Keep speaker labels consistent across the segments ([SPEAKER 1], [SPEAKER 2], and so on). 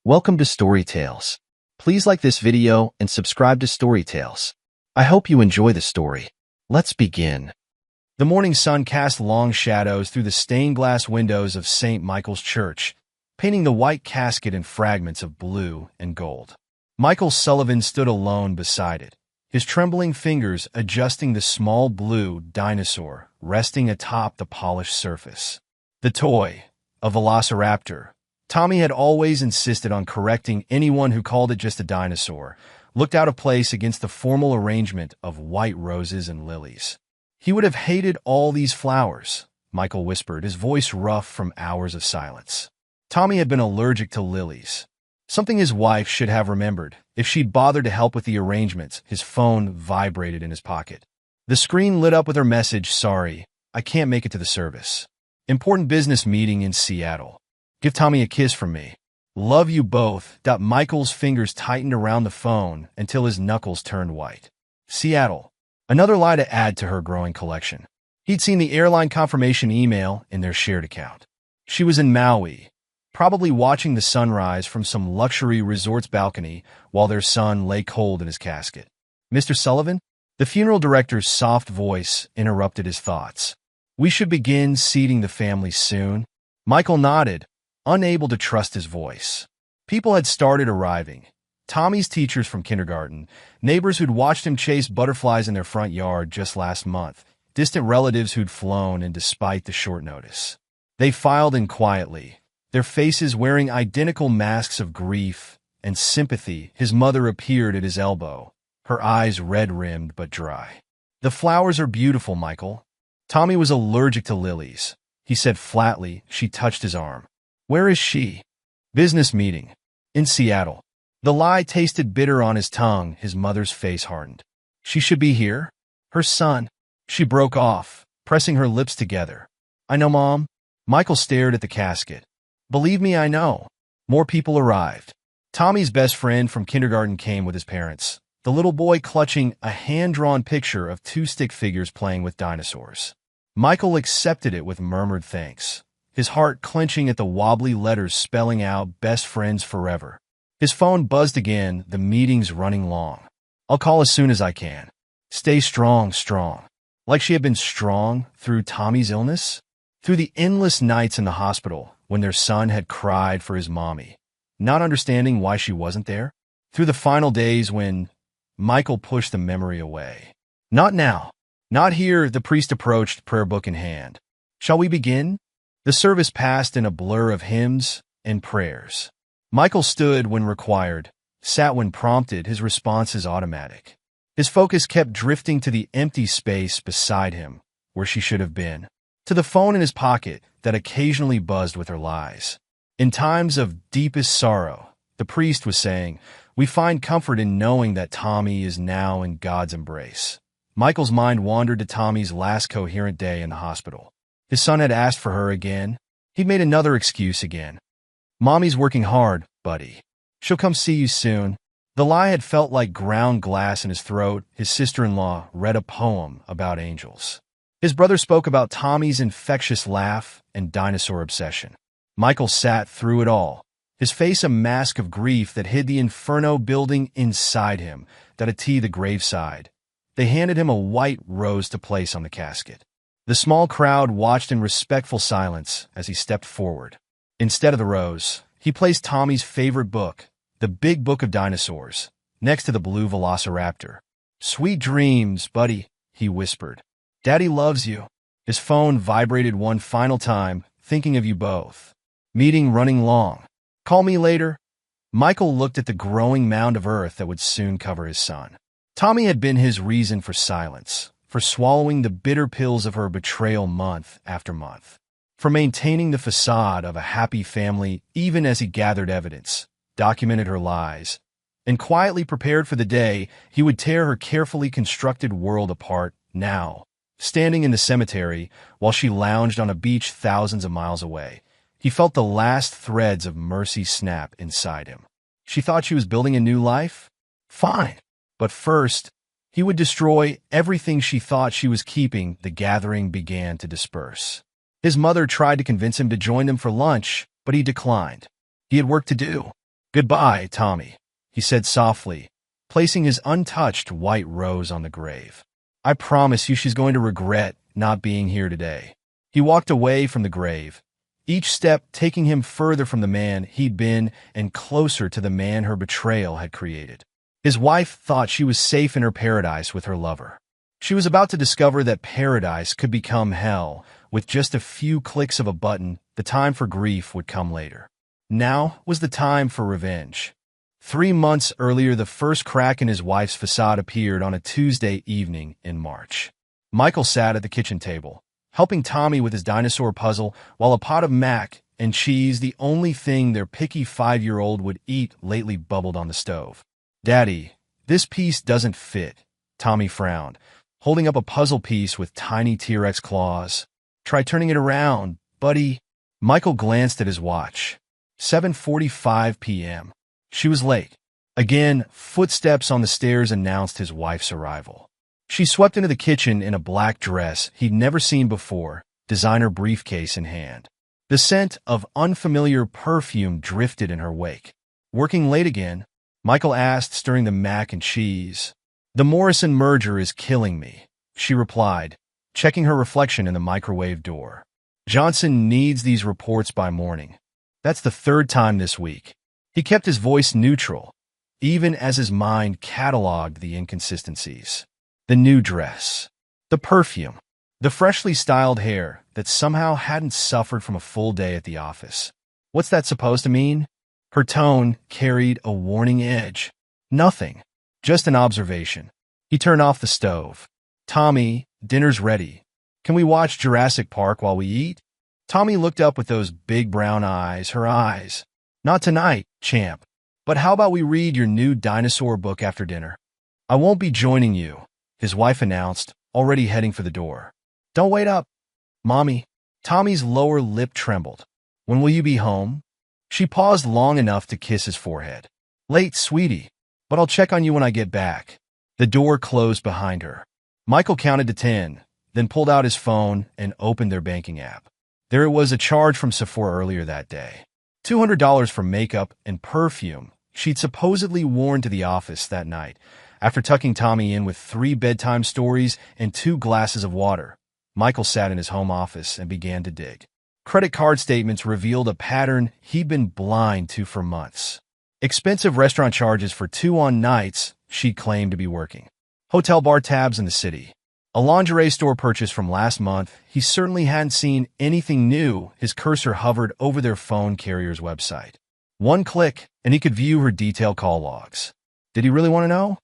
[SPEAKER 1] Welcome to Storytales. Please like this video and subscribe to Storytales. I hope you enjoy the story. Let's begin. The morning sun cast long shadows through the stained glass windows of St. Michael's Church, painting the white casket in fragments of blue and gold. Michael Sullivan stood alone beside it, his trembling fingers adjusting the small blue dinosaur resting atop the polished surface. The toy, a velociraptor, Tommy had always insisted on correcting anyone who called it just a dinosaur, looked out of place against the formal arrangement of white roses and lilies. He would have hated all these flowers, Michael whispered, his voice rough from hours of silence. Tommy had been allergic to lilies, something his wife should have remembered if she'd bothered to help with the arrangements. His phone vibrated in his pocket. The screen lit up with her message, "Sorry, I can't make it to the service. Important business meeting in Seattle. Give Tommy a kiss from me. Love you both." Michael's fingers tightened around the phone until his knuckles turned white. Seattle. Another lie to add to her growing collection. He'd seen the airline confirmation email in their shared account. She was in Maui, probably watching the sunrise from some luxury resort's balcony while their son lay cold in his casket. "Mr. Sullivan?" The funeral director's soft voice interrupted his thoughts. "We should begin seating the family soon." Michael nodded, unable to trust his voice. People had started arriving. Tommy's teachers from kindergarten, neighbors who'd watched him chase butterflies in their front yard just last month, distant relatives who'd flown in despite the short notice. They filed in quietly, their faces wearing identical masks of grief and sympathy. His mother appeared at his elbow, her eyes red-rimmed but dry. "The flowers are beautiful, Michael." Tommy was allergic to lilies, he said flatly. She touched his arm. "Where is she?" "Business meeting. In Seattle." The lie tasted bitter on his tongue. His mother's face hardened. "She should be here. Her son." She broke off, pressing her lips together. "I know, Mom." Michael stared at the casket. "Believe me, I know." More people arrived. Tommy's best friend from kindergarten came with his parents, the little boy clutching a hand-drawn picture of two stick figures playing with dinosaurs. Michael accepted it with murmured thanks, his heart clenching at the wobbly letters spelling out "Best Friends Forever." His phone buzzed again. "The meeting's running long. I'll call as soon as I can. Stay strong, strong." Like she had been strong through Tommy's illness, through the endless nights in the hospital when their son had cried for his mommy, not understanding why she wasn't there, through the final days when Michael pushed the memory away. "Not now. Not here." The priest approached, prayer book in hand. "Shall we begin?" The service passed in a blur of hymns and prayers. Michael stood when required, sat when prompted, his responses automatic. His focus kept drifting to the empty space beside him, where she should have been, to the phone in his pocket that occasionally buzzed with her lies. "In times of deepest sorrow," the priest was saying, "we find comfort in knowing that Tommy is now in God's embrace." Michael's mind wandered to Tommy's last coherent day in the hospital. His son had asked for her again. He'd made another excuse again. "Mommy's working hard, buddy. She'll come see you soon." The lie had felt like ground glass in his throat. His sister-in-law read a poem about angels. His brother spoke about Tommy's infectious laugh and dinosaur obsession. Michael sat through it all, his face a mask of grief that hid the inferno building inside him. The graveside. They handed him a white rose to place on the casket. The small crowd watched in respectful silence as he stepped forward. Instead of the rose, he placed Tommy's favorite book, the Big Book of Dinosaurs, next to the blue velociraptor. "Sweet dreams, buddy," he whispered. "Daddy loves you." His phone vibrated one final time, "Thinking of you both. Meeting running long. Call me later." Michael looked at the growing mound of earth that would soon cover his son. Tommy had been his reason for silence, for swallowing the bitter pills of her betrayal month after month, for maintaining the facade of a happy family even as he gathered evidence, documented her lies, and quietly prepared for the day he would tear her carefully constructed world apart. Now, standing in the cemetery while she lounged on a beach thousands of miles away, he felt the last threads of mercy snap inside him. She thought she was building a new life? Fine. But first, he would destroy everything she thought she was keeping. The gathering began to disperse. His mother tried to convince him to join them for lunch, but he declined. He had work to do. "Goodbye, Tommy," he said softly, placing his untouched white rose on the grave. "I promise you she's going to regret not being here today." He walked away from the grave, each step taking him further from the man he'd been and closer to the man her betrayal had created. His wife thought she was safe in her paradise with her lover. She was about to discover that paradise could become hell. With just a few clicks of a button, the time for grief would come later. Now was the time for revenge. 3 months earlier, the first crack in his wife's facade appeared on a Tuesday evening in March. Michael sat at the kitchen table, helping Tommy with his dinosaur puzzle while a pot of mac and cheese, the only thing their picky 5-year-old would eat, lately bubbled on the stove. "Daddy, this piece doesn't fit," Tommy frowned, holding up a puzzle piece with tiny T-Rex claws. "Try turning it around, buddy." Michael glanced at his watch. 7:45 p.m. She was late. Again, footsteps on the stairs announced his wife's arrival. She swept into the kitchen in a black dress he'd never seen before, designer briefcase in hand. The scent of unfamiliar perfume drifted in her wake. "Working late again?" Michael asked, stirring the mac and cheese. "The Morrison merger is killing me," she replied, checking her reflection in the microwave door. "Johnson needs these reports by morning. That's the 3rd time this week." He kept his voice neutral, even as his mind cataloged the inconsistencies. The new dress, the perfume, the freshly styled hair that somehow hadn't suffered from a full day at the office. What's that supposed to mean? Her tone carried a warning edge. Nothing, just an observation. He turned off the stove. "Tommy, dinner's ready. Can we watch Jurassic Park while we eat?" Tommy looked up with those big brown eyes, her eyes. "Not tonight, champ. But how about we read your new dinosaur book after dinner?" "I won't be joining you," his wife announced, already heading for the door. "Don't wait up, Mommy." Tommy's lower lip trembled. "When will you be home?" She paused long enough to kiss his forehead. "Late, sweetie, but I'll check on you when I get back." The door closed behind her. Michael counted to 10, then pulled out his phone and opened their banking app. There it was, a charge from Sephora earlier that day. $200 for makeup and perfume she'd supposedly worn to the office that night. After tucking Tommy in with 3 bedtime stories and 2 glasses of water, Michael sat in his home office and began to dig. Credit card statements revealed a pattern he'd been blind to for months. Expensive restaurant charges for 2 on nights she'd claimed to be working. Hotel bar tabs in the city. A lingerie store purchase from last month. He certainly hadn't seen anything new. His cursor hovered over their phone carrier's website. 1 click, and he could view her detailed call logs. Did he really want to know?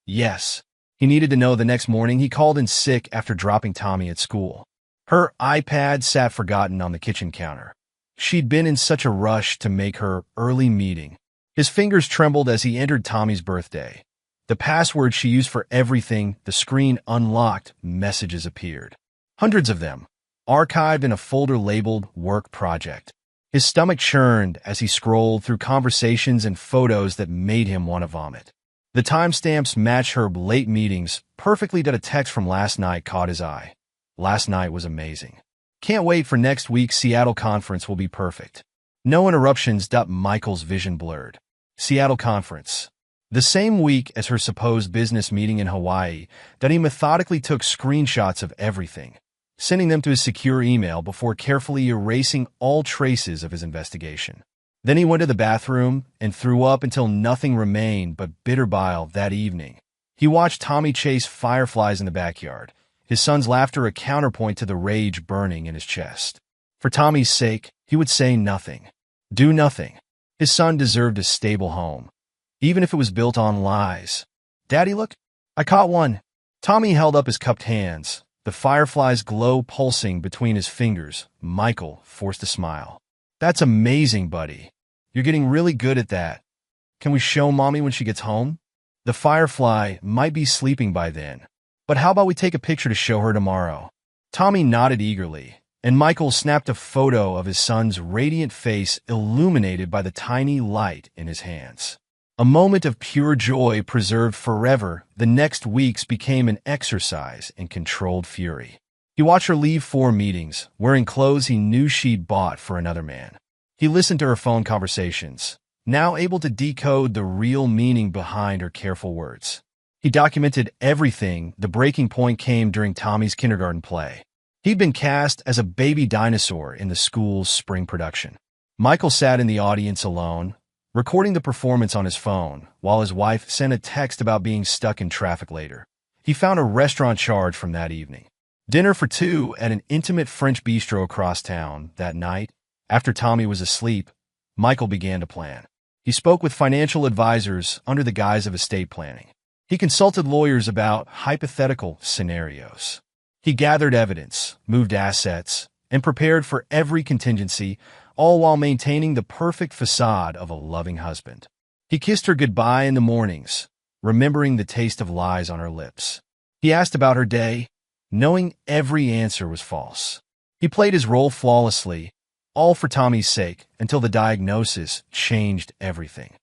[SPEAKER 1] Yes. He needed to know. The next morning, he called in sick after dropping Tommy at school. Her iPad sat forgotten on the kitchen counter. She'd been in such a rush to make her early meeting. His fingers trembled as he entered Tommy's birthday. The password she used for everything, the screen unlocked, messages appeared. Hundreds of them, archived in a folder labeled Work Project. His stomach churned as he scrolled through conversations and photos that made him want to vomit. The timestamps matched her late meetings perfectly. A text from last night caught his eye. "Last night was amazing. Can't wait for next week's Seattle conference. Will be perfect. No interruptions." Michael's vision blurred. Seattle conference. The same week as her supposed business meeting in Hawaii, that he methodically took screenshots of everything, sending them to his secure email before carefully erasing all traces of his investigation. Then he went to the bathroom and threw up until nothing remained but bitter bile. That evening, he watched Tommy chase fireflies in the backyard, his son's laughter a counterpoint to the rage burning in his chest. For Tommy's sake, he would say nothing, do nothing. His son deserved a stable home, even if it was built on lies. "Daddy, look, I caught one." Tommy held up his cupped hands, the firefly's glow pulsing between his fingers. Michael forced a smile. "That's amazing, buddy. You're getting really good at that. Can we show Mommy when she gets home? The firefly might be sleeping by then, but how about we take a picture to show her tomorrow?" Tommy nodded eagerly, and Michael snapped a photo of his son's radiant face illuminated by the tiny light in his hands. A moment of pure joy preserved forever. The next weeks became an exercise in controlled fury. He watched her leave 4 meetings, wearing clothes he knew she'd bought for another man. He listened to her phone conversations, now able to decode the real meaning behind her careful words. He documented everything. The breaking point came during Tommy's kindergarten play. He'd been cast as a baby dinosaur in the school's spring production. Michael sat in the audience alone, recording the performance on his phone, while his wife sent a text about being stuck in traffic later. He found a restaurant charge from that evening. Dinner for two at an intimate French bistro across town. That night, after Tommy was asleep, Michael began to plan. He spoke with financial advisors under the guise of estate planning. He consulted lawyers about hypothetical scenarios. He gathered evidence, moved assets, and prepared for every contingency, all while maintaining the perfect facade of a loving husband. He kissed her goodbye in the mornings, remembering the taste of lies on her lips. He asked about her day, knowing every answer was false. He played his role flawlessly, all for Tommy's sake, until the diagnosis changed everything.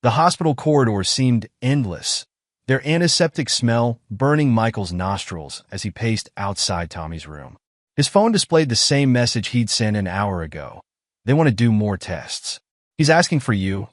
[SPEAKER 1] The hospital corridors seemed endless, their antiseptic smell burning Michael's nostrils as he paced outside Tommy's room. His phone displayed the same message he'd sent an hour ago. They want to do more tests. He's asking for you.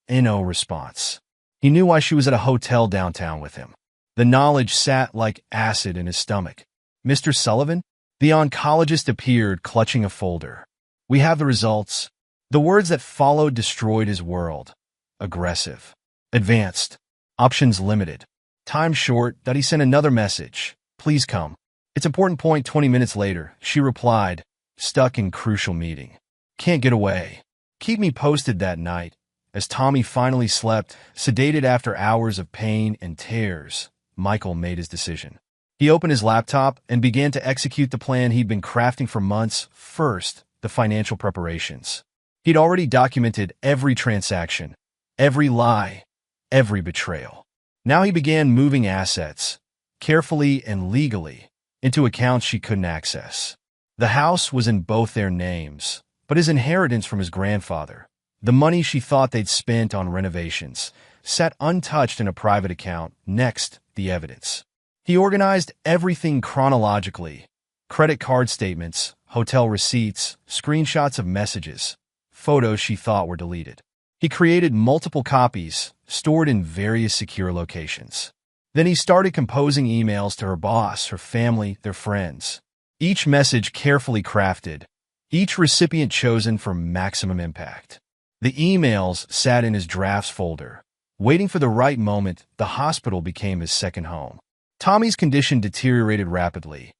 [SPEAKER 1] No response. He knew why she was at a hotel downtown with him. The knowledge sat like acid in his stomach. Mr. Sullivan? The oncologist appeared, clutching a folder. We have the results. The words that followed destroyed his world. Aggressive. Advanced. Options limited. Time short. That he sent another message. Please come. It's important point. 20 minutes later, she replied, stuck in crucial meeting. Can't get away. Keep me posted. That night, as Tommy finally slept, sedated after hours of pain and tears, Michael made his decision. He opened his laptop and began to execute the plan he'd been crafting for months. First, the financial preparations. He'd already documented every transaction, every lie, every betrayal. Now he began moving assets, carefully and legally, into accounts she couldn't access. The house was in both their names, but his inheritance from his grandfather, the money she thought they'd spent on renovations, sat untouched in a private account. Next, the evidence. He organized everything chronologically: credit card statements, hotel receipts, screenshots of messages, photos she thought were deleted. He created multiple copies, stored in various secure locations. Then he started composing emails to her boss, her family, their friends. Each message carefully crafted, each recipient chosen for maximum impact. The emails sat in his drafts folder. Waiting for the right moment, the hospital became his second home. Tommy's condition deteriorated rapidly,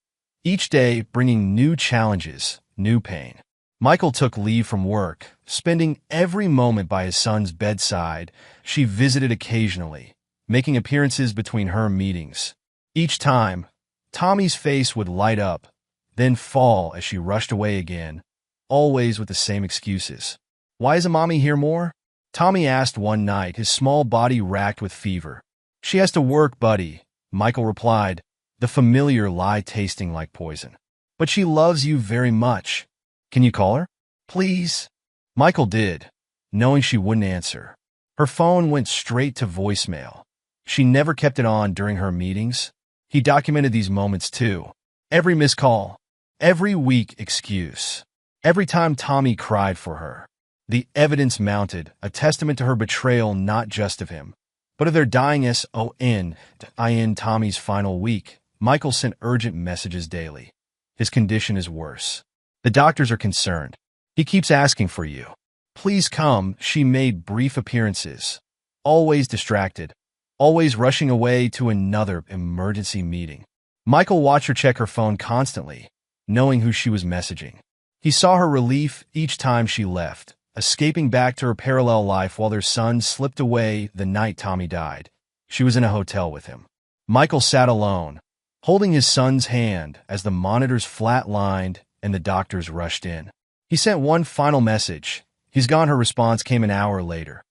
[SPEAKER 1] each day bringing new challenges, new pain. Michael took leave from work, spending every moment by his son's bedside. She visited occasionally, making appearances between her meetings. Each time, Tommy's face would light up, then fall as she rushed away again, always with the same excuses. Why isn't Mommy here more? Tommy asked one night, his small body racked with fever. She has to work, buddy, Michael replied, the familiar lie tasting like poison. But she loves you very much. Can you call her? Please? Michael did, knowing she wouldn't answer. Her phone went straight to voicemail. She never kept it on during her meetings. He documented these moments too. Every missed call, every weak excuse, every time Tommy cried for her. The evidence mounted, a testament to her betrayal not just of him, but of their dying son. In Tommy's final week, Michael sent urgent messages daily. His condition is worse. The doctors are concerned. He keeps asking for you. Please come. She made brief appearances, always distracted, always rushing away to another emergency meeting. Michael watched her check her phone constantly, knowing who she was messaging. He saw her relief each time she left, escaping back to her parallel life while their son slipped away the night Tommy died. She was in a hotel with him. Michael sat alone, holding his son's hand as the monitors flatlined and the doctors rushed in. He sent one final message. He's gone. Her response came an hour later.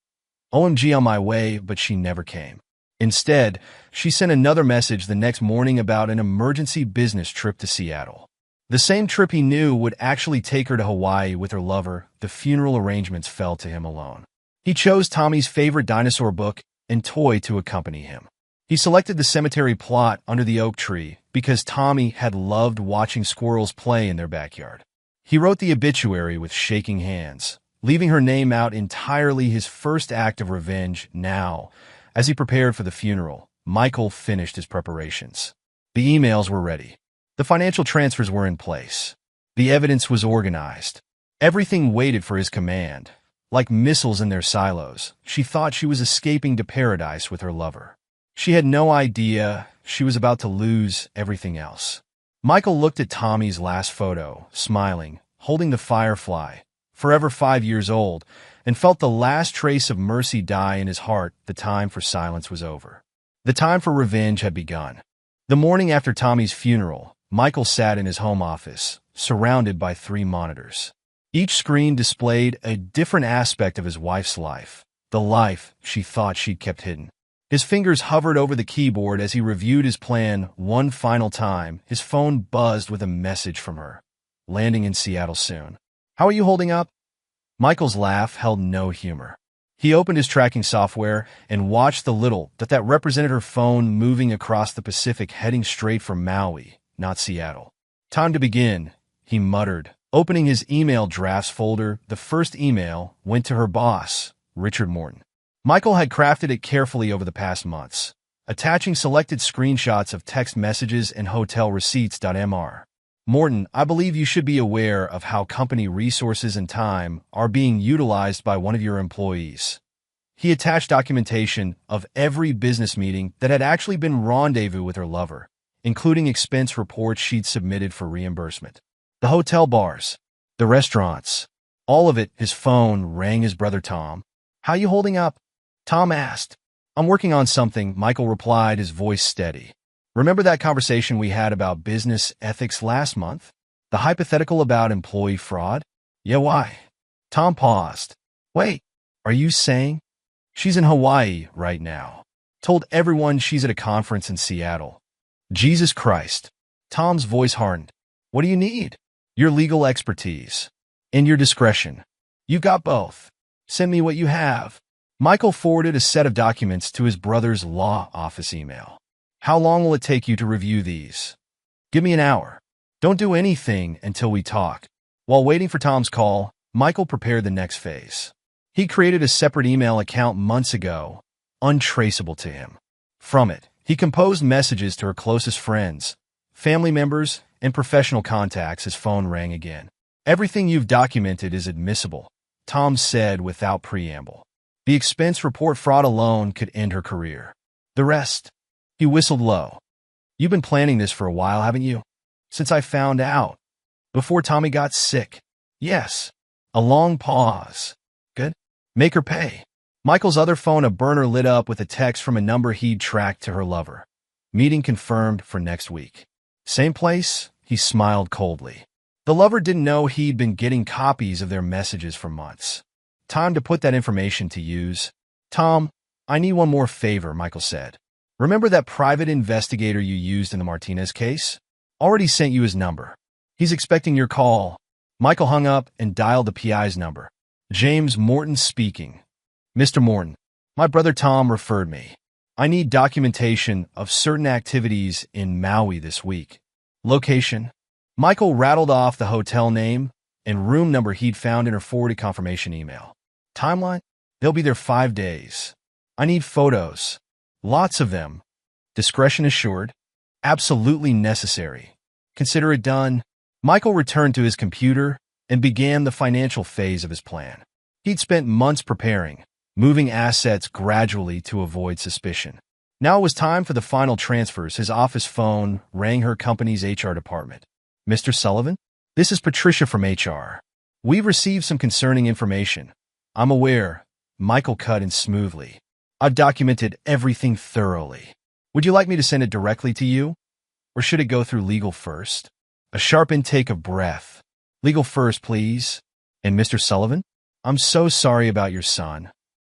[SPEAKER 1] OMG, on my way, but she never came. Instead, she sent another message the next morning about an emergency business trip to Seattle. The same trip he knew would actually take her to Hawaii with her lover. The funeral arrangements fell to him alone. He chose Tommy's favorite dinosaur book and toy to accompany him. He selected the cemetery plot under the oak tree because Tommy had loved watching squirrels play in their backyard. He wrote the obituary with shaking hands, leaving her name out entirely, his first act of revenge. Now, as he prepared for the funeral, Michael finished his preparations. The emails were ready. The financial transfers were in place. The evidence was organized. Everything waited for his command. Like missiles in their silos, she thought she was escaping to paradise with her lover. She had no idea she was about to lose everything else. Michael looked at Tommy's last photo, smiling, holding the firefly, forever 5 years old, and felt the last trace of mercy die in his heart. The time for silence was over. The time for revenge had begun. The morning after Tommy's funeral, Michael sat in his home office, surrounded by 3 monitors. Each screen displayed a different aspect of his wife's life, the life she thought she'd kept hidden. His fingers hovered over the keyboard as he reviewed his plan one final time. His phone buzzed with a message from her. Landing in Seattle soon. How are you holding up? Michael's laugh held no humor. He opened his tracking software and watched the little dot that represented her phone moving across the Pacific, heading straight for Maui, not Seattle. Time to begin, he muttered. Opening his email drafts folder, the first email went to her boss, Richard Morton. Michael had crafted it carefully over the past months, attaching selected screenshots of text messages and hotel receipts. Mr. Morton, I believe you should be aware of how company resources and time are being utilized by one of your employees. He attached documentation of every business meeting that had actually been rendezvous with her lover, including expense reports she'd submitted for reimbursement. The hotel bars, the restaurants, all of it. His phone rang. His brother Tom. How you holding up? Tom asked. I'm working on something, Michael replied, his voice steady. Remember that conversation we had about business ethics last month? The hypothetical about employee fraud? Yeah, why? Tom paused. Wait, are you saying? She's in Hawaii right now. Told everyone she's at a conference in Seattle. Jesus Christ. Tom's voice hardened. What do you need? Your legal expertise. And your discretion. You got both. Send me what you have. Michael forwarded a set of documents to his brother's law office email. How long will it take you to review these? Give me an hour. Don't do anything until we talk. While waiting for Tom's call, Michael prepared the next phase. He created a separate email account months ago, untraceable to him. From it, he composed messages to her closest friends, family members, and professional contacts. His phone rang again. Everything you've documented is admissible, Tom said without preamble. The expense report fraud alone could end her career. The rest. He whistled low. You've been planning this for a while, haven't you? Since I found out. Before Tommy got sick. Yes. A long pause. Good. Make her pay. Michael's other phone, a burner, lit up with a text from a number he'd tracked to her lover. Meeting confirmed for next week. Same place? He smiled coldly. The lover didn't know he'd been getting copies of their messages for months. Time to put that information to use. Tom, I need one more favor, Michael said. Remember that private investigator you used in the Martinez case? Already sent you his number. He's expecting your call. Michael hung up and dialed the PI's number. James Morton speaking. Mr. Morton, my brother Tom referred me. I need documentation of certain activities in Maui this week. Location? Michael rattled off the hotel name and room number he'd found in her forwarded confirmation email. Timeline? They'll be there 5 days. I need photos. Lots of them. Discretion assured. Absolutely necessary. Consider it done. Michael returned to his computer and began the financial phase of his plan. He'd spent months preparing, moving assets gradually to avoid suspicion. Now it was time for the final transfers. His office phone rang. Her company's HR department. Mr. Sullivan? This is Patricia from HR. We've received some concerning information. I'm aware. Michael cut in smoothly. I've documented everything thoroughly. Would you like me to send it directly to you? Or should it go through legal first? A sharp intake of breath. Legal first, please. And Mr. Sullivan? I'm so sorry about your son.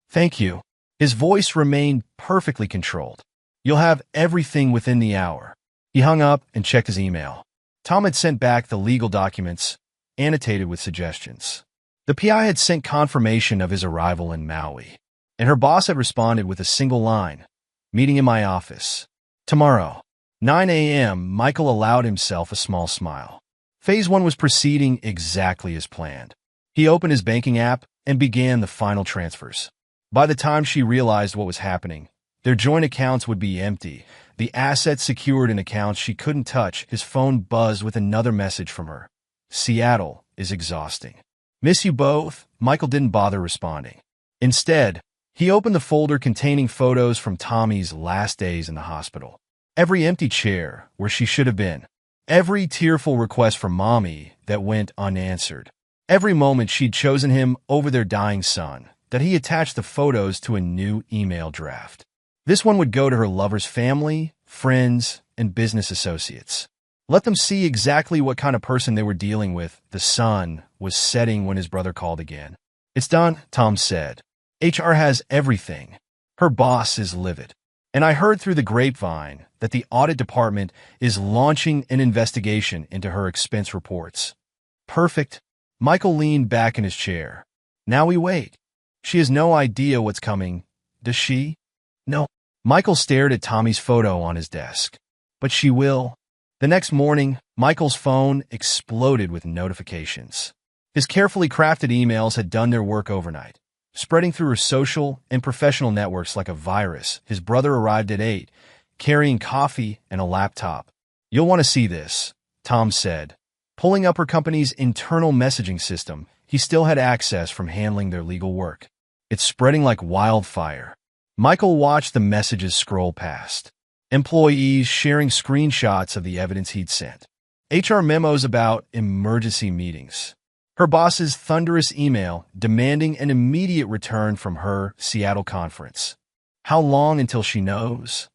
[SPEAKER 1] Thank you. His voice remained perfectly controlled. You'll have everything within the hour. He hung up and checked his email. Tom had sent back the legal documents, annotated with suggestions. The PI had sent confirmation of his arrival in Maui, and her boss had responded with a single line, meeting in my office. Tomorrow, 9 a.m., Michael allowed himself a small smile. Phase 1 was proceeding exactly as planned. He opened his banking app and began the final transfers. By the time she realized what was happening, their joint accounts would be empty, the assets secured in accounts she couldn't touch. His phone buzzed with another message from her. Seattle is exhausting. Miss you both. Michael didn't bother responding. Instead, he opened the folder containing photos from Tommy's last days in the hospital. Every empty chair where she should have been. Every tearful request from Mommy that went unanswered. Every moment she'd chosen him over their dying son, that he attached the photos to a new email draft. This one would go to her lover's family, friends, and business associates. Let them see exactly what kind of person they were dealing with. The sun was setting when his brother called again. It's done, Tom said. HR has everything. Her boss is livid. And I heard through the grapevine that the audit department is launching an investigation into her expense reports. Perfect. Michael leaned back in his chair. Now we wait. She has no idea what's coming, does she? No. Michael stared at Tommy's photo on his desk. But she will. The next morning, Michael's phone exploded with notifications. His carefully crafted emails had done their work overnight. Spreading through her social and professional networks like a virus, his brother arrived at 8, carrying coffee and a laptop. You'll want to see this, Tom said. Pulling up her company's internal messaging system, he still had access from handling their legal work. It's spreading like wildfire. Michael watched the messages scroll past. Employees sharing screenshots of the evidence he'd sent. HR memos about emergency meetings. Her boss's thunderous email demanding an immediate return from her Seattle conference. How long until she knows?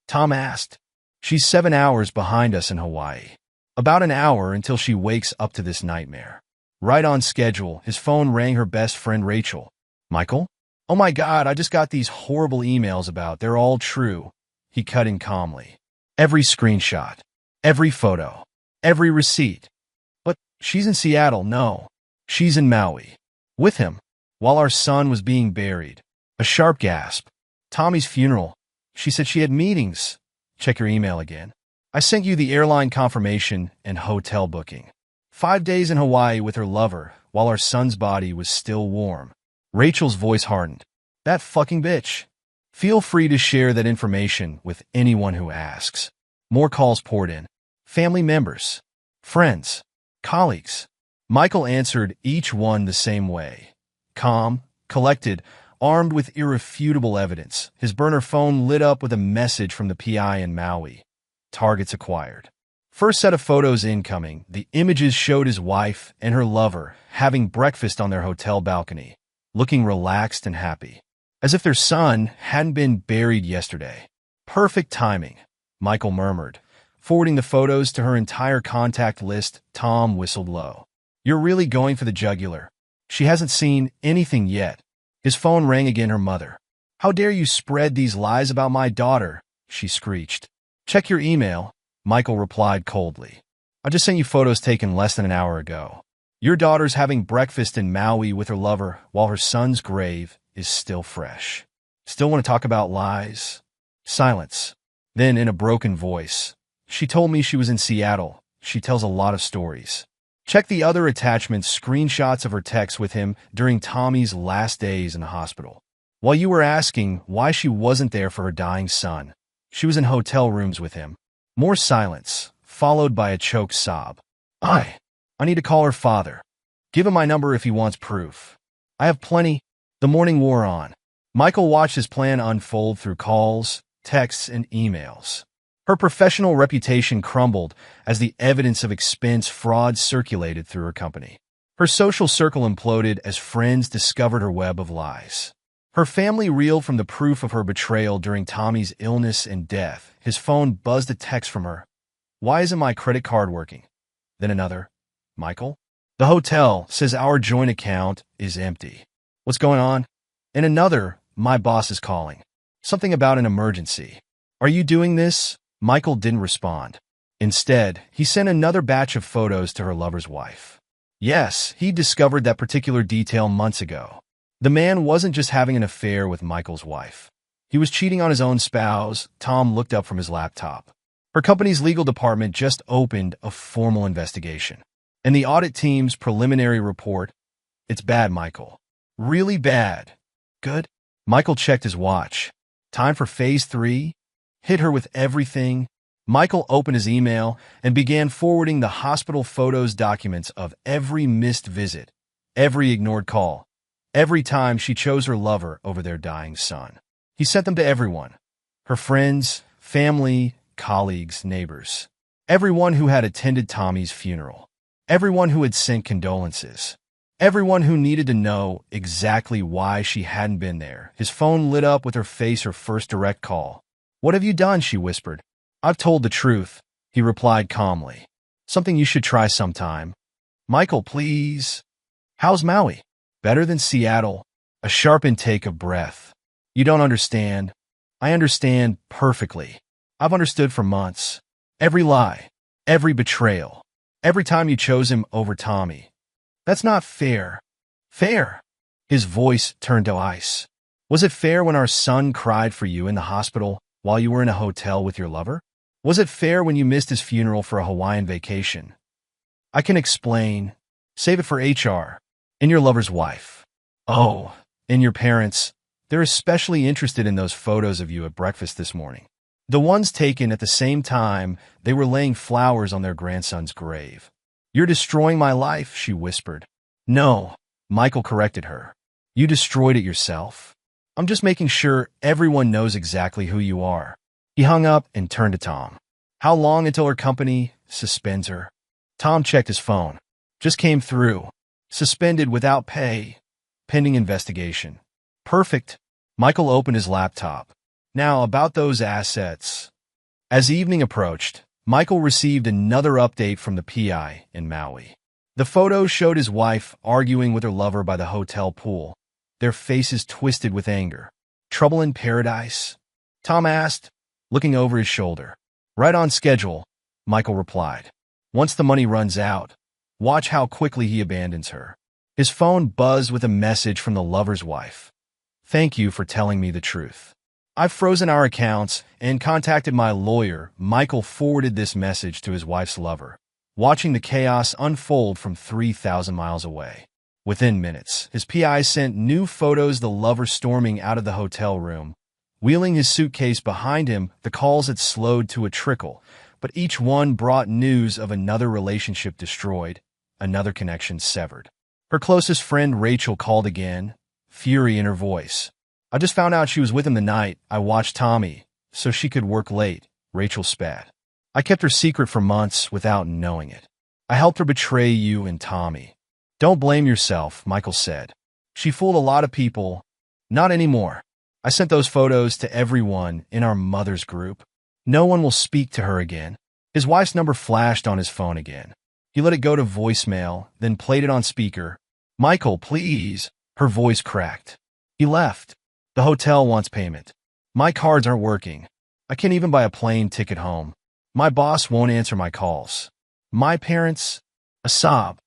[SPEAKER 1] Tom asked. She's 7 hours behind us in Hawaii. About an hour until she wakes up to this nightmare. Right on schedule, his phone rang her best friend Rachel. Michael? Oh my God, I just got these horrible emails about. They're all true. He cut in calmly. Every screenshot. Every photo. Every receipt. But she's in Seattle, no. She's in Maui. With him. While our son was being buried. A sharp gasp. Tommy's funeral. She said she had meetings. Check your email again. I sent you the airline confirmation and hotel booking. 5 days in Hawaii with her lover while our son's body was still warm. Rachel's voice hardened. That fucking bitch. Feel free to share that information with anyone who asks. More calls poured in. Family members. Friends. Colleagues. Michael answered each one the same way. Calm, collected, armed with irrefutable evidence. His burner phone lit up with a message from the PI in Maui. Targets acquired. First set of photos incoming. The images showed his wife and her lover having breakfast on their hotel balcony, looking relaxed and happy, as if their son hadn't been buried yesterday. Perfect timing, Michael murmured. Forwarding the photos to her entire contact list, Tom whistled low. You're really going for the jugular. She hasn't seen anything yet. His phone rang again. Her mother. How dare you spread these lies about my daughter, she screeched. Check your email, Michael replied coldly. I just sent you photos taken less than an hour ago. Your daughter's having breakfast in Maui with her lover while her son's grave is still fresh. Still want to talk about lies? Silence. Then, in a broken voice, she told me she was in Seattle. She tells a lot of stories. Check the other attachments, screenshots of her texts with him during Tommy's last days in the hospital. While you were asking why she wasn't there for her dying son, she was in hotel rooms with him. More silence, followed by a choked sob. I need to call her father. Give him my number if he wants proof. I have plenty. The morning wore on. Michael watched his plan unfold through calls, texts, and emails. Her professional reputation crumbled as the evidence of expense fraud circulated through her company. Her social circle imploded as friends discovered her web of lies. Her family reeled from the proof of her betrayal during Tommy's illness and death. His phone buzzed a text from her. Why isn't my credit card working? Then another. Michael? The hotel says our joint account is empty. What's going on? And another, my boss is calling. Something about an emergency. Are you doing this? Michael didn't respond. Instead, he sent another batch of photos to her lover's wife. Yes, he discovered that particular detail months ago. The man wasn't just having an affair with Michael's wife. He was cheating on his own spouse. Tom looked up from his laptop. Her company's legal department just opened a formal investigation. And the audit team's preliminary report, It's bad, Michael. Really bad. Good. Michael checked his watch. Time for phase 3? Hit her with everything. Michael opened his email and began forwarding the hospital photos documents of every missed visit, every ignored call, every time she chose her lover over their dying son. He sent them to everyone. Her friends, family, colleagues, neighbors. Everyone who had attended Tommy's funeral. Everyone who had sent condolences. Everyone who needed to know exactly why she hadn't been there. His phone lit up with her face, her first direct call. "What have you done?" she whispered. "I've told the truth," he replied calmly. "Something you should try sometime." "Michael, please." "How's Maui?" "Better than Seattle." A sharp intake of breath. "You don't understand." "I understand perfectly. I've understood for months. Every lie, every betrayal, every time you chose him over Tommy. That's not fair." "Fair?" His voice turned to ice. "Was it fair when our son cried for you in the hospital while you were in a hotel with your lover? Was it fair when you missed his funeral for a Hawaiian vacation?" "I can explain. Save it for HR. And your lover's wife. Oh, and your parents. They're especially interested in those photos of you at breakfast this morning. The ones taken at the same time they were laying flowers on their grandson's grave." "You're destroying my life," she whispered. "No," Michael corrected her. "You destroyed it yourself. I'm just making sure everyone knows exactly who you are." He hung up and turned to Tom. "How long until her company suspends her?" Tom checked his phone. "Just came through. Suspended without pay. Pending investigation." "Perfect." Michael opened his laptop. "Now, about those assets." As evening approached, Michael received another update from the PI in Maui. The photos showed his wife arguing with her lover by the hotel pool, their faces twisted with anger. "Trouble in paradise?" Tom asked, looking over his shoulder. "Right on schedule," Michael replied. "Once the money runs out, watch how quickly he abandons her." His phone buzzed with a message from the lover's wife. "Thank you for telling me the truth. I've frozen our accounts and contacted my lawyer." Michael forwarded this message to his wife's lover, watching the chaos unfold from 3,000 miles away. Within minutes, his PI sent new photos, the lover storming out of the hotel room. Wheeling his suitcase behind him, the calls had slowed to a trickle, but each one brought news of another relationship destroyed, another connection severed. Her closest friend Rachel called again, fury in her voice. "I just found out she was with him the night I watched Tommy, so she could work late," Rachel spat. "I kept her secret for months without knowing it. I helped her betray you and Tommy." "Don't blame yourself," Michael said. "She fooled a lot of people. Not anymore. I sent those photos to everyone in our mother's group. No one will speak to her again." His wife's number flashed on his phone again. He let it go to voicemail, then played it on speaker. "Michael, please." Her voice cracked. He left. "The hotel wants payment. My cards aren't working. I can't even buy a plane ticket home. My boss won't answer my calls. My parents..." A sob.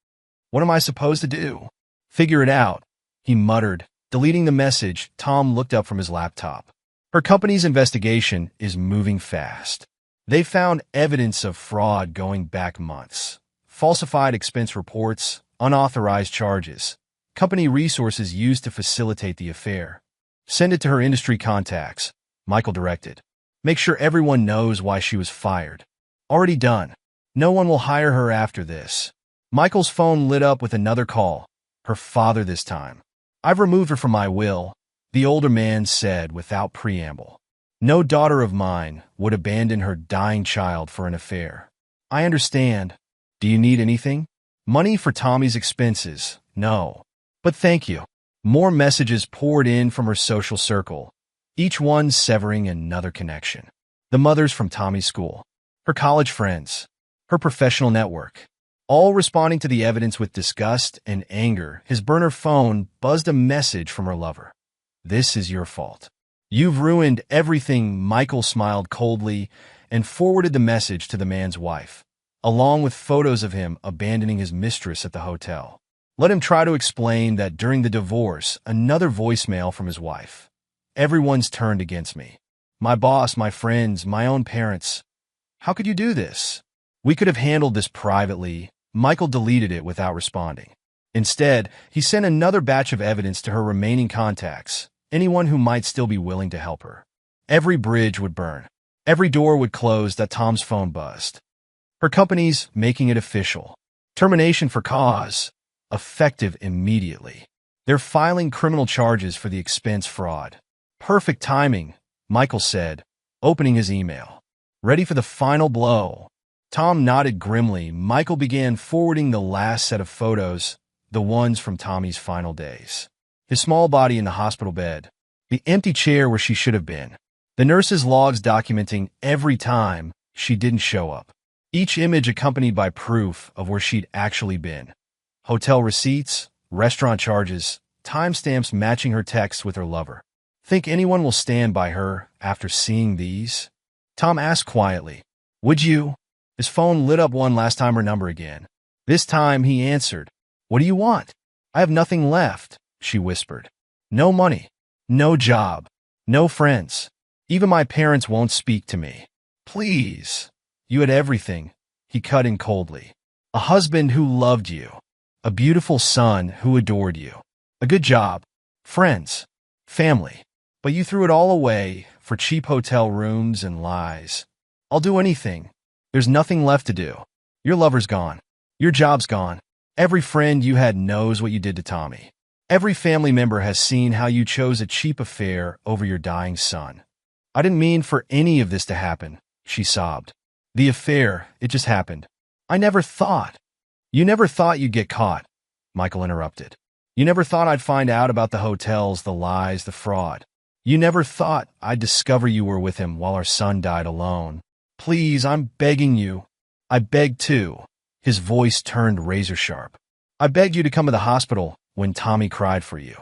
[SPEAKER 1] "What am I supposed to do?" "Figure it out," he muttered. Deleting the message, Tom looked up from his laptop. "Her company's investigation is moving fast. They found evidence of fraud going back months. Falsified expense reports, unauthorized charges, company resources used to facilitate the affair. Send it to her industry contacts," Michael directed. "Make sure everyone knows why she was fired." "Already done. No one will hire her after this." Michael's phone lit up with another call, her father this time. "I've removed her from my will," the older man said without preamble. "No daughter of mine would abandon her dying child for an affair." "I understand. Do you need anything?" "Money for Tommy's expenses, no. But thank you." More messages poured in from her social circle, each one severing another connection. The mothers from Tommy's school, her college friends, her professional network, all responding to the evidence with disgust and anger. His burner phone buzzed a message from her lover. "This is your fault. You've ruined everything." Michael smiled coldly and forwarded the message to the man's wife, along with photos of him abandoning his mistress at the hotel. Let him try to explain that during the divorce. Another voicemail from his wife. "Everyone's turned against me. My boss, my friends, my own parents. How could you do this? We could have handled this privately." Michael deleted it without responding. Instead, he sent another batch of evidence to her remaining contacts, anyone who might still be willing to help her. Every bridge would burn. Every door would close that Tom's phone buzzed. Her company's making it official. Termination for cause. Effective immediately. They're filing criminal charges for the expense fraud. Perfect timing, Michael said, opening his email. Ready for the final blow. Tom nodded grimly. Michael began forwarding the last set of photos, the ones from Tommy's final days. His small body in the hospital bed. The empty chair where she should have been. The nurse's logs documenting every time she didn't show up. Each image accompanied by proof of where she'd actually been. Hotel receipts, restaurant charges, timestamps matching her texts with her lover. Think anyone will stand by her after seeing these? Tom asked quietly. Would you? His phone lit up one last time her number again. This time he answered. What do you want? I have nothing left, she whispered. No money, no job, no friends. Even my parents won't speak to me. Please. You had everything, he cut in coldly. A husband who loved you. A beautiful son who adored you. A good job. Friends. Family. But you threw it all away for cheap hotel rooms and lies. I'll do anything. There's nothing left to do. Your lover's gone. Your job's gone. Every friend you had knows what you did to Tommy. Every family member has seen how you chose a cheap affair over your dying son. I didn't mean for any of this to happen, she sobbed. The affair, it just happened. I never thought. You never thought you'd get caught, Michael interrupted. You never thought I'd find out about the hotels, the lies, the fraud. You never thought I'd discover you were with him while our son died alone. Please, I'm begging you. I begged too. His voice turned razor sharp. I begged you to come to the hospital when Tommy cried for you.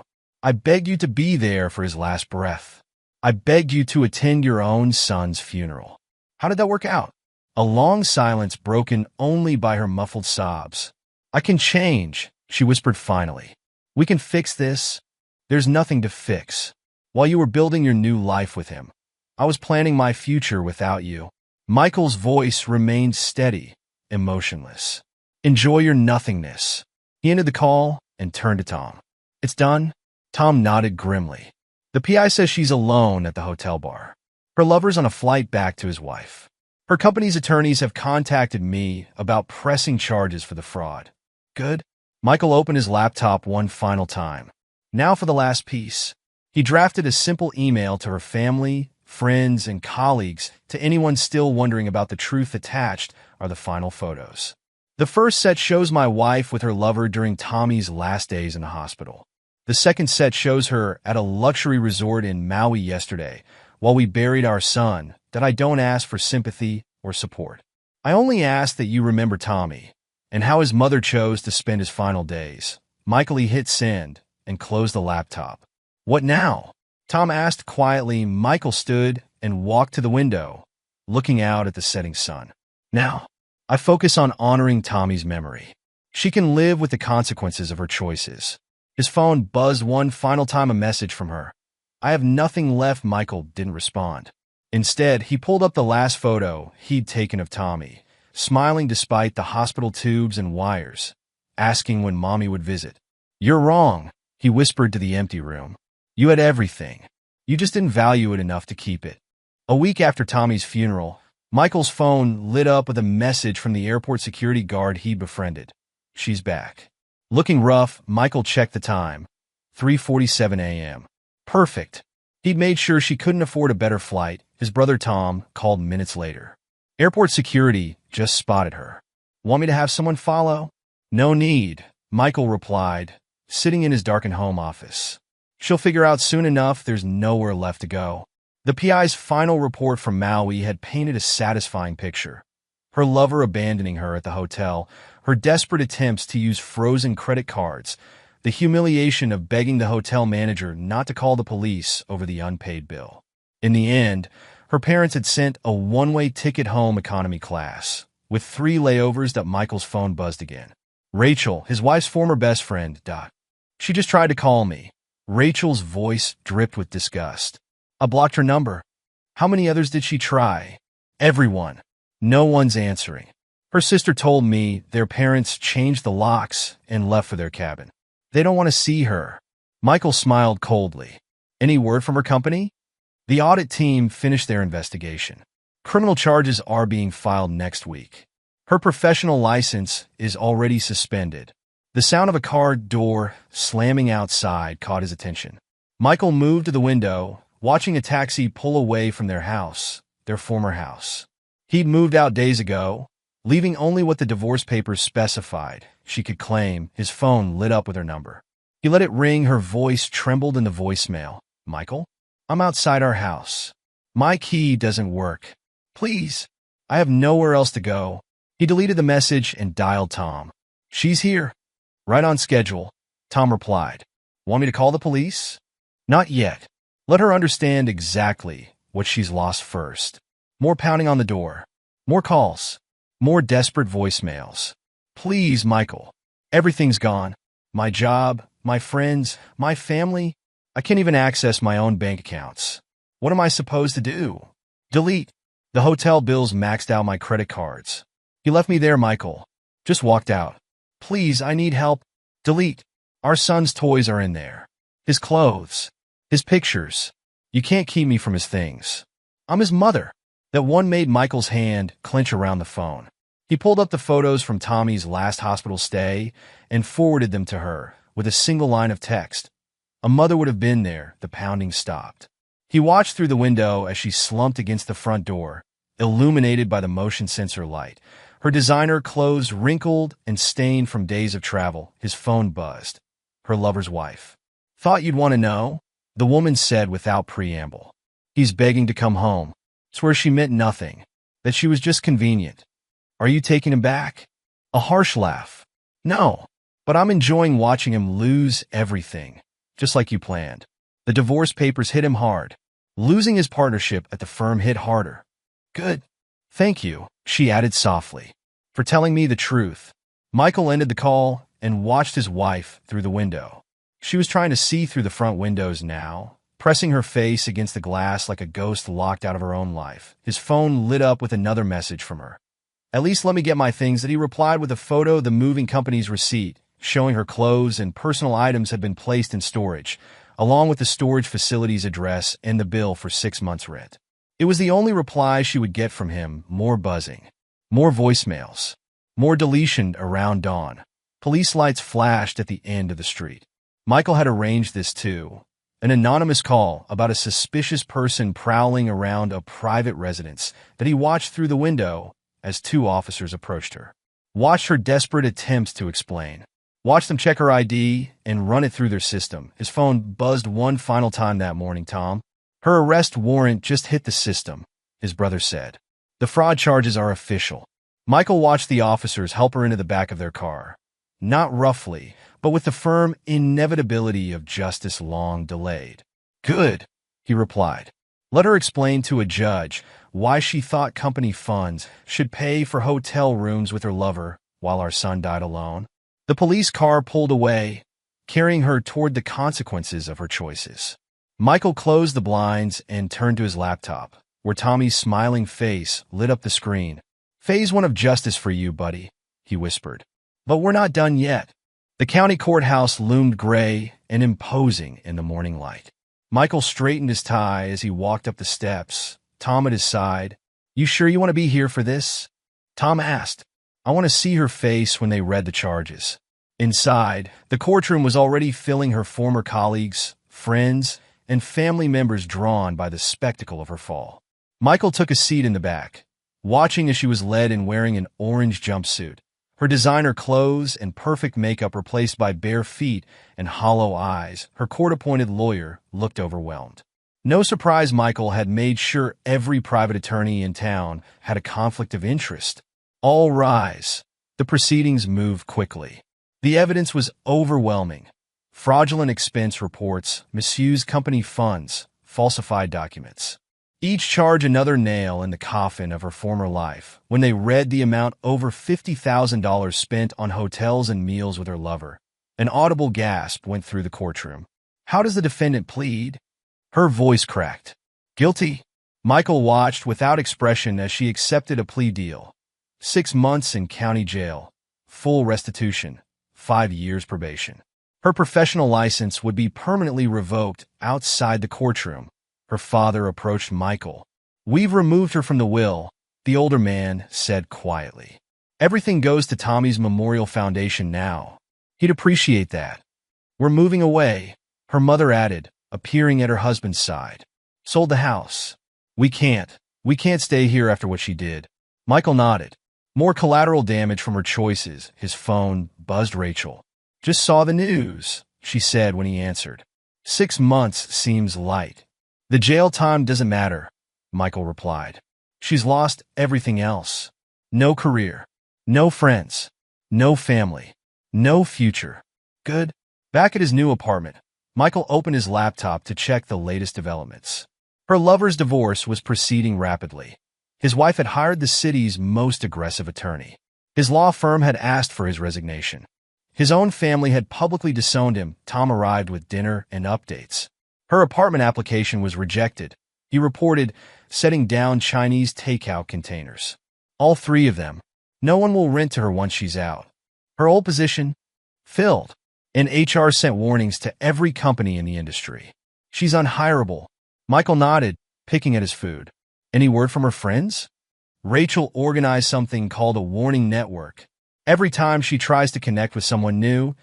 [SPEAKER 1] I begged you to be there for his last breath. I begged you to attend your own son's funeral. How did that work out? A long silence broken only by her muffled sobs. I can change, she whispered finally. We can fix this. There's nothing to fix. While you were building your new life with him, I was planning my future without you. Michael's voice remained steady, emotionless. Enjoy your nothingness. He ended the call and turned to Tom. It's done? Tom nodded grimly. The PI says she's alone at the hotel bar. Her lover's on a flight back to his wife. Her company's attorneys have contacted me about pressing charges for the fraud. Good? Michael opened his laptop one final time. Now for the last piece. He drafted a simple email to her family, friends, and colleagues. To anyone still wondering about the truth attached are the final photos. The first set shows my wife with her lover during Tommy's last days in the hospital. The second set shows her at a luxury resort in Maui yesterday, while we buried our son. That I don't ask for sympathy or support. I only ask that you remember Tommy, and how his mother chose to spend his final days. Michael hit send and closed the laptop. What now? Tom asked quietly. Michael stood and walked to the window, looking out at the setting sun. Now, I focus on honoring Tommy's memory. She can live with the consequences of her choices. His phone buzzed one final time, a message from her. I have nothing left. Michael didn't respond. Instead, he pulled up the last photo he'd taken of Tommy, smiling despite the hospital tubes and wires, asking when Mommy would visit. You're wrong, he whispered to the empty room. You had everything. You just didn't value it enough to keep it. A week after Tommy's funeral, Michael's phone lit up with a message from the airport security guard he'd befriended. She's back. Looking rough, Michael checked the time. 3:47 a.m. Perfect. He'd made sure she couldn't afford a better flight. His brother Tom called minutes later. Airport security just spotted her. Want me to have someone follow? No need, Michael replied, sitting in his darkened home office. She'll figure out soon enough there's nowhere left to go. The PI's final report from Maui had painted a satisfying picture. Her lover abandoning her at the hotel, her desperate attempts to use frozen credit cards, the humiliation of begging the hotel manager not to call the police over the unpaid bill. In the end, her parents had sent a one-way ticket home economy class, with 3 layovers. That Michael's phone buzzed again. Rachel, his wife's former best friend, She just tried to call me. Rachel's voice dripped with disgust. I blocked her number. How many others did she try? Everyone. No one's answering. Her sister told me their parents changed the locks and left for their cabin. They don't want to see her. Michael smiled coldly. Any word from her company? The audit team finished their investigation. Criminal charges are being filed next week. Her professional license is already suspended. The sound of a car door slamming outside caught his attention. Michael moved to the window, watching a taxi pull away from their house, their former house. He'd moved out days ago, leaving only what the divorce papers specified she could claim. His phone lit up with her number. He let it ring. Her voice trembled in the voicemail. Michael? I'm outside our house. My key doesn't work. Please. I have nowhere else to go. He deleted the message and dialed Tom. She's here. Right on schedule, Tom replied. Want me to call the police? Not yet. Let her understand exactly what she's lost first. More pounding on the door. More calls. More desperate voicemails. Please, Michael. Everything's gone. My job, my friends, my family. I can't even access my own bank accounts. What am I supposed to do? Delete. The hotel bills maxed out my credit cards. He left me there, Michael. Just walked out. Please, I need help. Delete. Our son's toys are in there. His clothes. His pictures. You can't keep me from his things. I'm his mother. That one made Michael's hand clench around the phone. He pulled up the photos from Tommy's last hospital stay and forwarded them to her with a single line of text. A mother would have been there. The pounding stopped. He watched through the window as she slumped against the front door, illuminated by the motion sensor light. Her designer clothes wrinkled and stained from days of travel. His phone buzzed. Her lover's wife. Thought you'd want to know, the woman said without preamble. He's begging to come home. Swear she meant nothing, that she was just convenient. Are you taking him back? A harsh laugh. No, but I'm enjoying watching him lose everything, just like you planned. The divorce papers hit him hard. Losing his partnership at the firm hit harder. Good. Thank you, she added softly, for telling me the truth. Michael ended the call and watched his wife through the window. She was trying to see through the front windows now, pressing her face against the glass like a ghost locked out of her own life. His phone lit up with another message from her. At least let me get my things. That he replied with a photo of the moving company's receipt, showing her clothes and personal items had been placed in storage, along with the storage facility's address and the bill for 6 months' rent. It was the only reply she would get from him. More buzzing. More voicemails. More deletion around dawn. Police lights flashed at the end of the street. Michael had arranged this too. An anonymous call about a suspicious person prowling around a private residence that he watched through the window as 2 officers approached her. Watched her desperate attempts to explain. Watched them check her ID and run it through their system. His phone buzzed one final time that morning, Tom. Her arrest warrant just hit the system, his brother said. The fraud charges are official. Michael watched the officers help her into the back of their car. Not roughly, but with the firm inevitability of justice long delayed. Good, he replied. Let her explain to a judge why she thought company funds should pay for hotel rooms with her lover while our son died alone. The police car pulled away, carrying her toward the consequences of her choices. Michael closed the blinds and turned to his laptop, where Tommy's smiling face lit up the screen. Phase 1 of justice for you, buddy, he whispered. But we're not done yet. The county courthouse loomed gray and imposing in the morning light. Michael straightened his tie as he walked up the steps, Tom at his side. You sure you want to be here for this? Tom asked. I want to see her face when they read the charges. Inside, the courtroom was already filling her former colleagues, friends, and family members drawn by the spectacle of her fall. Michael took a seat in the back, watching as she was led in wearing an orange jumpsuit, her designer clothes and perfect makeup replaced by bare feet and hollow eyes. Her court-appointed lawyer looked overwhelmed. No surprise Michael had made sure every private attorney in town had a conflict of interest. All rise. The proceedings moved quickly. The evidence was overwhelming. Fraudulent expense reports, misused company funds, falsified documents. Each charge another nail in the coffin of her former life. When they read the amount, over $50,000 spent on hotels and meals with her lover, an audible gasp went through the courtroom. How does the defendant plead? Her voice cracked. Guilty. Michael watched without expression as she accepted a plea deal. 6 months in county jail, full restitution, 5 years probation. Her professional license would be permanently revoked outside the courtroom. Her father approached Michael. "We've removed her from the will," the older man said quietly. "Everything goes to Tommy's Memorial Foundation now. He'd appreciate that." "We're moving away," her mother added, appearing at her husband's side. "Sold the house. We can't stay here after what she did." Michael nodded. More collateral damage from her choices. His phone buzzed. Rachel. "Just saw the news," she said when he answered. 6 months seems light. "The jail time doesn't matter," Michael replied. "She's lost everything else. No career, no friends, no family, no future." Good. Back at his new apartment, Michael opened his laptop to check the latest developments. Her lover's divorce was proceeding rapidly. His wife had hired the city's most aggressive attorney. His law firm had asked for his resignation. His own family had publicly disowned him. Tom arrived with dinner and updates. Her apartment application was rejected, he reported, setting down Chinese takeout containers. All 3 of them. No one will rent to her once she's out. Her old position? Filled. And HR sent warnings to every company in the industry. She's unhireable. Michael nodded, picking at his food. Any word from her friends? Rachel organized something called a warning network. Every time she tries to connect with someone new,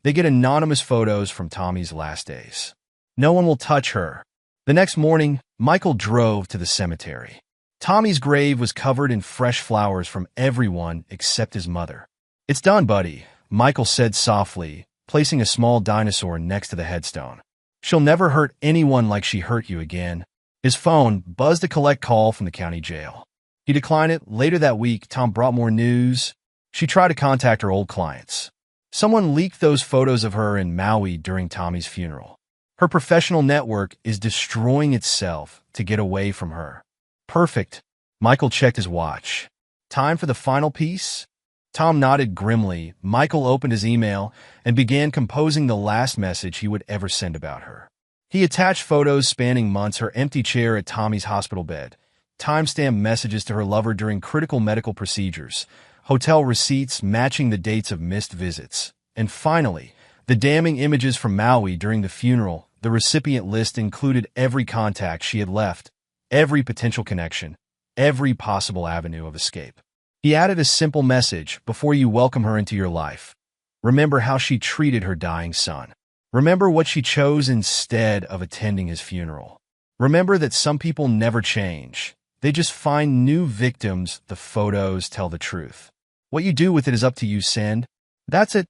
[SPEAKER 1] they get anonymous photos from Tommy's last days. No one will touch her. The next morning, Michael drove to the cemetery. Tommy's grave was covered in fresh flowers from everyone except his mother. "It's done, buddy," Michael said softly, placing a small dinosaur next to the headstone. "She'll never hurt anyone like she hurt you again." His phone buzzed a collect call from the county jail. He declined it. Later that week, Tom brought more news. She tried to contact her old clients. Someone leaked those photos of her in Maui during Tommy's funeral. Her professional network is destroying itself to get away from her. Perfect. Michael checked his watch. Time for the final piece? Tom nodded grimly. Michael opened his email and began composing the last message he would ever send about her. He attached photos spanning months, her empty chair at Tommy's hospital bed, timestamp messages to her lover during critical medical procedures, hotel receipts matching the dates of missed visits, and finally, the damning images from Maui during the funeral. The recipient list included every contact she had left, every potential connection, every possible avenue of escape. He added a simple message: before you welcome her into your life, remember how she treated her dying son. Remember what she chose instead of attending his funeral. Remember that some people never change. They just find new victims. The photos tell the truth. What you do with it is up to you. Send. That's it?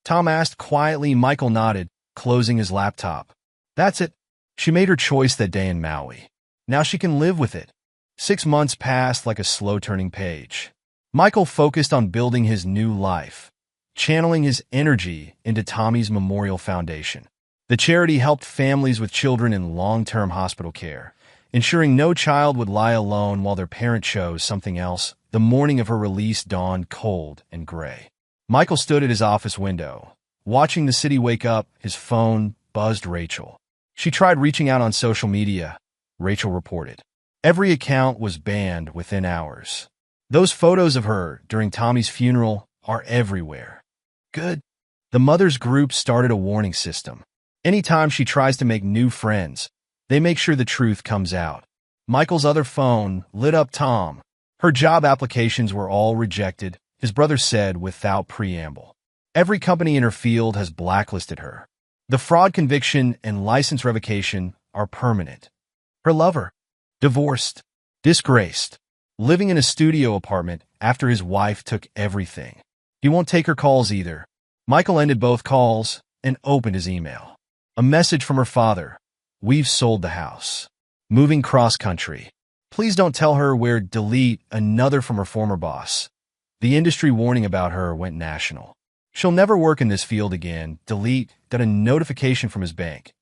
[SPEAKER 1] Tom asked quietly. Michael nodded, closing his laptop. That's it. She made her choice that day in Maui. Now she can live with it. 6 months passed like a slow-turning page. Michael focused on building his new life, channeling his energy into Tommy's Memorial Foundation. The charity helped families with children in long-term hospital care, ensuring no child would lie alone while their parent chose something else. The morning of her release dawned cold and gray. Michael stood at his office window, watching the city wake up. His phone buzzed. Rachel. She tried reaching out on social media, Rachel reported. Every account was banned within hours. Those photos of her during Tommy's funeral are everywhere. Good. The mother's group started a warning system. Anytime she tries to make new friends, they make sure the truth comes out. Michael's other phone lit up. Tom. Her job applications were all rejected, his brother said without preamble. Every company in her field has blacklisted her. The fraud conviction and license revocation are permanent. Her lover, divorced, disgraced, living in a studio apartment after his wife took everything. He won't take her calls either. Michael ended both calls and opened his email. A message from her father. We've sold the house. Moving cross-country. Please don't tell her where. Delete. Another from her former boss. The industry warning about her went national. She'll never work in this field again. Delete. Got a notification from his bank.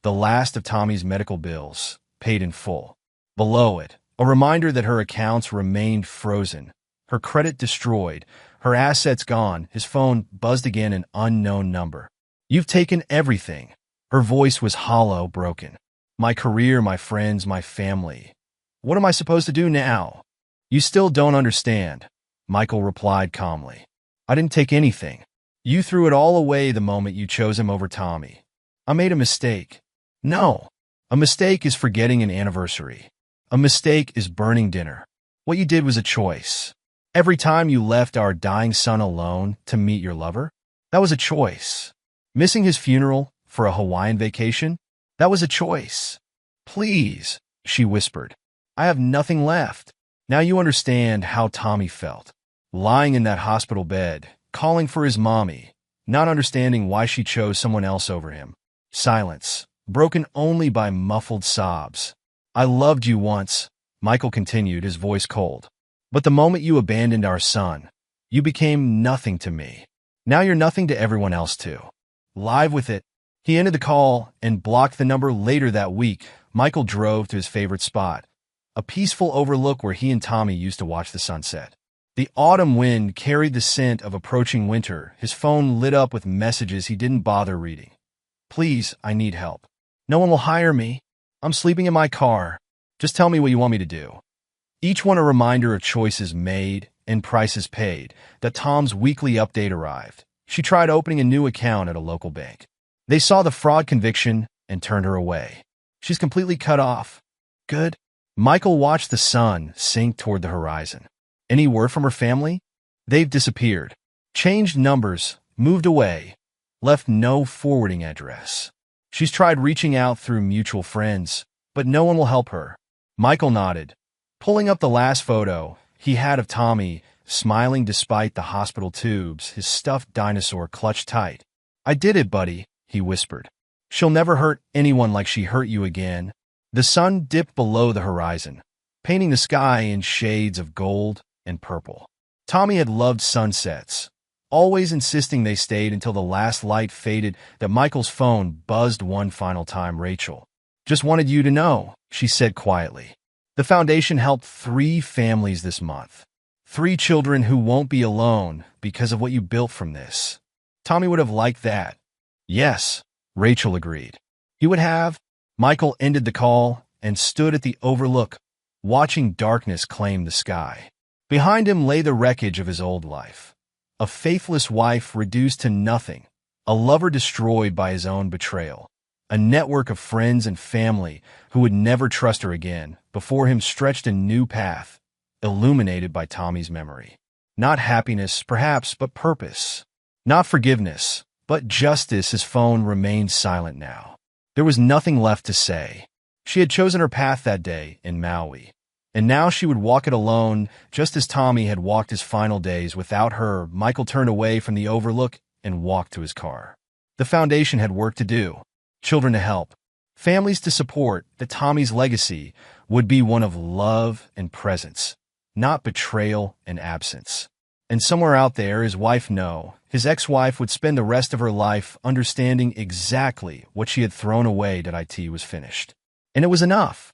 [SPEAKER 1] The last of Tommy's medical bills, paid in full. Below it, a reminder that her accounts remained frozen, her credit destroyed, her assets gone. His phone buzzed again. An unknown number. You've taken everything. Her voice was hollow, broken. My career, my friends, my family. What am I supposed to do now? You still don't understand. Michael replied calmly. I didn't take anything. You threw it all away the moment you chose him over Tommy. I made a mistake. No. A mistake is forgetting an anniversary. A mistake is burning dinner. What you did was a choice. Every time you left our dying son alone to meet your lover, that was a choice. Missing his funeral for a Hawaiian vacation, that was a choice. Please, she whispered. I have nothing left. Now you understand how Tommy felt. Lying in that hospital bed, calling for his mommy, not understanding why she chose someone else over him. Silence, broken only by muffled sobs. I loved you once, Michael continued, his voice cold. But the moment you abandoned our son, you became nothing to me. Now you're nothing to everyone else too. Live with it. He ended the call and blocked the number. Later that week. Michael drove to his favorite spot, a peaceful overlook where he and Tommy used to watch the sunset. The autumn wind carried the scent of approaching winter. His phone lit up with messages he didn't bother reading. Please, I need help. No one will hire me. I'm sleeping in my car. Just tell me what you want me to do. Each one a reminder of choices made and prices paid. That Tom's weekly update arrived. She tried opening a new account at a local bank. They saw the fraud conviction and turned her away. She's completely cut off. Good. Michael watched the sun sink toward the horizon. Any word from her family? They've disappeared. Changed numbers, moved away, left no forwarding address. She's tried reaching out through mutual friends, but no one will help her. Michael nodded, pulling up the last photo he had of Tommy, smiling despite the hospital tubes, his stuffed dinosaur clutched tight. I did it, buddy, he whispered. She'll never hurt anyone like she hurt you again. The sun dipped below the horizon, painting the sky in shades of gold and purple. Tommy had loved sunsets, always insisting they stayed until the last light faded. That Michael's phone buzzed one final time. Rachel. Just wanted you to know, she said quietly. The foundation helped 3 families this month. 3 children who won't be alone because of what you built from this. Tommy would have liked that. Yes, Rachel agreed. He would have. Michael ended the call and stood at the overlook, watching darkness claim the sky. Behind him lay the wreckage of his old life. A faithless wife reduced to nothing, a lover destroyed by his own betrayal, a network of friends and family who would never trust her again. Before him stretched a new path, illuminated by Tommy's memory. Not happiness, perhaps, but purpose. Not forgiveness, but justice. His phone remained silent now. There was nothing left to say. She had chosen her path that day in Maui, and now she would walk it alone, just as Tommy had walked his final days without her. Michael turned away from the overlook and walked to his car. The foundation had work to do, children to help, families to support. That Tommy's legacy would be one of love and presence, not betrayal and absence. And somewhere out there, his wife, no, his ex-wife, would spend the rest of her life understanding exactly what she had thrown away. That it was finished. And it was enough.